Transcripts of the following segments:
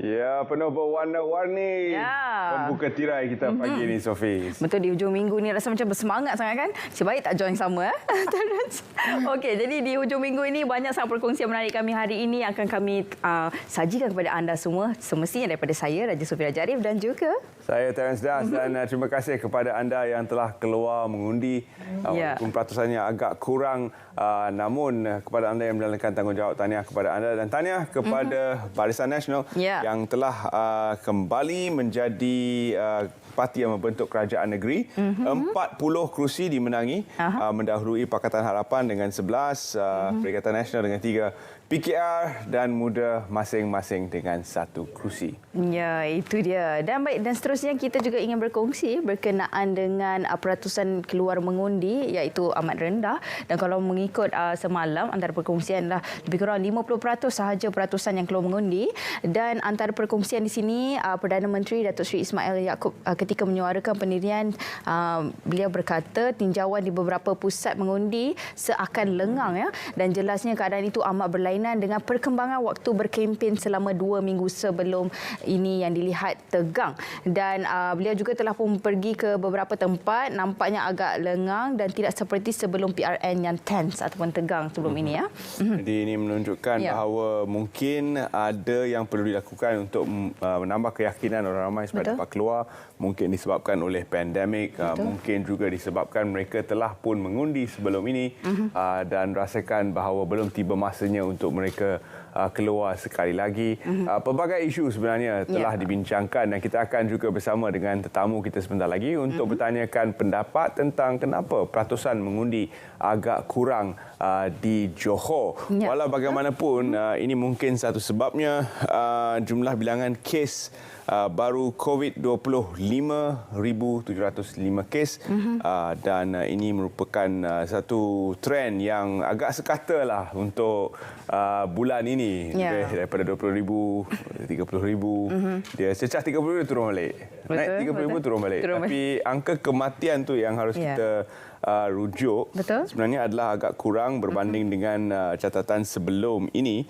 Ya, penuh berwarna-warni. Ya. Membuka tirai kita pagi ni, Sophie. Betul, di hujung minggu ni rasa macam bersemangat sangat kan? Sebaik tak join sama. Okey, jadi di hujung minggu ini banyak sangat perkongsian menarik kami hari ini yang akan kami sajikan kepada anda semua. Semestinya daripada saya, Raja Sofie Raja Arif dan juga Saya Terence Das dan terima kasih kepada anda yang telah keluar mengundi. Walaupun peratusannya agak kurang, namun kepada anda yang menjalankan tanggungjawab, tahniah kepada anda dan tahniah kepada Barisan Nasional yang telah kembali menjadi parti yang membentuk kerajaan negeri. 40 kerusi dimenangi, mendahului Pakatan Harapan dengan 11, Perikatan Nasional dengan 3, PKR dan Muda masing-masing dengan 1 kerusi. Ya, itu dia. Dan baik, dan seterusnya kita juga ingin berkongsi berkenaan dengan peratusan keluar mengundi iaitu amat rendah. Dan kalau mengikut semalam, antara perkongsian adalah lebih kurang 50% sahaja peratusan yang keluar mengundi. Dan antara perkongsian di sini, Perdana Menteri Datuk Seri Ismail Yaakob ketika menyuarakan pendirian, beliau berkata tinjauan di beberapa pusat mengundi seakan lengang ya, dan jelasnya keadaan itu amat berlainan dengan perkembangan waktu berkempen selama 2 minggu sebelum ini yang dilihat tegang. Dan beliau juga telah pun pergi ke beberapa tempat, nampaknya agak lengang dan tidak seperti sebelum PRN yang tense ataupun tegang sebelum ini ya. Jadi ini menunjukkan bahawa mungkin ada yang perlu dilakukan untuk menambah keyakinan orang ramai supaya dapat keluar. Mungkin disebabkan oleh pandemik, mungkin juga disebabkan mereka telah pun mengundi sebelum ini dan rasakan bahawa belum tiba masanya untuk mereka keluar sekali lagi. Pelbagai isu sebenarnya telah dibincangkan dan kita akan juga bersama dengan tetamu kita sebentar lagi untuk bertanyakan pendapat tentang kenapa peratusan mengundi agak kurang di Johor. Walau bagaimanapun, ini mungkin satu sebabnya jumlah bilangan kes baru COVID-20 5,705 kes dan ini merupakan satu trend yang agak sekata lah untuk bulan ini. Daripada 20,000, 30,000, dia cecah 30,000 turun balik. Naik 30,000 turun balik. Tapi angka kematian tu yang harus kita rujuk sebenarnya adalah agak kurang berbanding dengan catatan sebelum ini,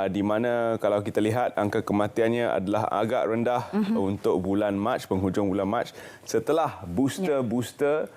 di mana kalau kita lihat angka kematiannya adalah agak rendah untuk bulan Mac, penghujung bulan Mac, setelah booster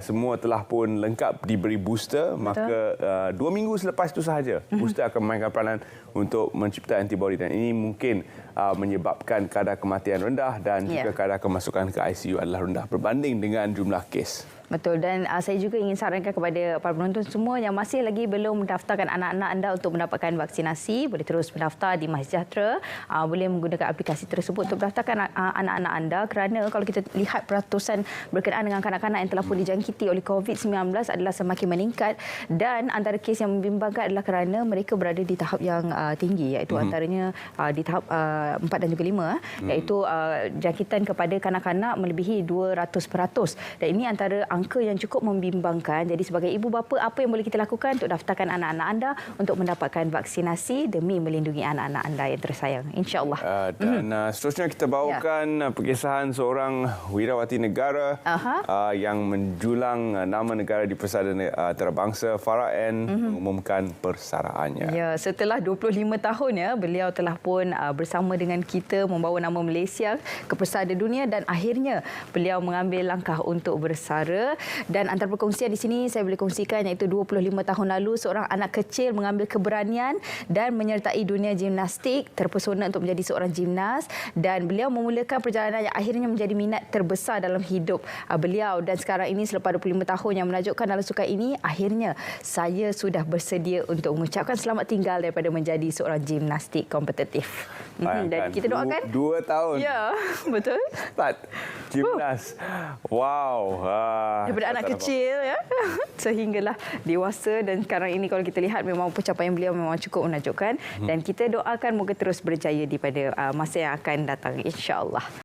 semua telah pun lengkap diberi booster, maka 2 minggu selepas itu sahaja booster akan memainkan peranan untuk mencipta antibodi dan ini mungkin menyebabkan kadar kematian rendah dan juga kadar kemasukan ke ICU adalah rendah berbanding dengan jumlah kes. Betul, dan saya juga ingin sarankan kepada para penonton semua yang masih lagi belum mendaftarkan anak-anak anda untuk mendapatkan vaksinasi, boleh terus mendaftar di MySejahtera. Boleh menggunakan aplikasi tersebut untuk mendaftarkan anak-anak anda, kerana kalau kita lihat peratusan berkenaan dengan kanak-kanak yang telah pun dijangkiti oleh COVID-19 adalah semakin meningkat dan antara kes yang membimbangkan adalah kerana mereka berada di tahap yang tinggi, iaitu antaranya di tahap 4 dan juga 5, iaitu jangkitan kepada kanak-kanak melebihi 200%. Dan ini antara angka yang cukup membimbangkan. Jadi sebagai ibu bapa, apa yang boleh kita lakukan untuk daftarkan anak-anak anda untuk mendapatkan vaksinasi demi melindungi anak-anak anda yang tersayang, insya-Allah. Dan seterusnya kita bawakan perkissahan seorang wirawati negara yang menjulang nama negara di Persada Antarabangsa. Farah N mengumumkan persaraannya. Ya, setelah 25 tahun ya, beliau telah pun bersama dengan kita membawa nama Malaysia ke Persada dunia dan akhirnya beliau mengambil langkah untuk bersara. Dan antara perkongsian di sini saya boleh kongsikan iaitu 25 tahun lalu seorang anak kecil mengambil keberanian dan menyertai dunia gimnastik, terpesona untuk menjadi seorang gimnas dan beliau memulakan perjalanan yang akhirnya menjadi minat terbesar dalam hidup beliau dan sekarang ini selepas 25 tahun yang menajukkan dalam sukan ini, akhirnya saya sudah bersedia untuk mengucapkan selamat tinggal daripada menjadi seorang gimnastik kompetitif. Dan kita doakan 2 tahun. Ya, betul. Start gimnas. Wow. Daripada anak kecil ya sehinggalah dewasa dan sekarang ini kalau kita lihat memang pencapaian beliau memang cukup menakjubkan dan kita doakan moga terus berjaya di pada masa yang akan datang, insya-Allah.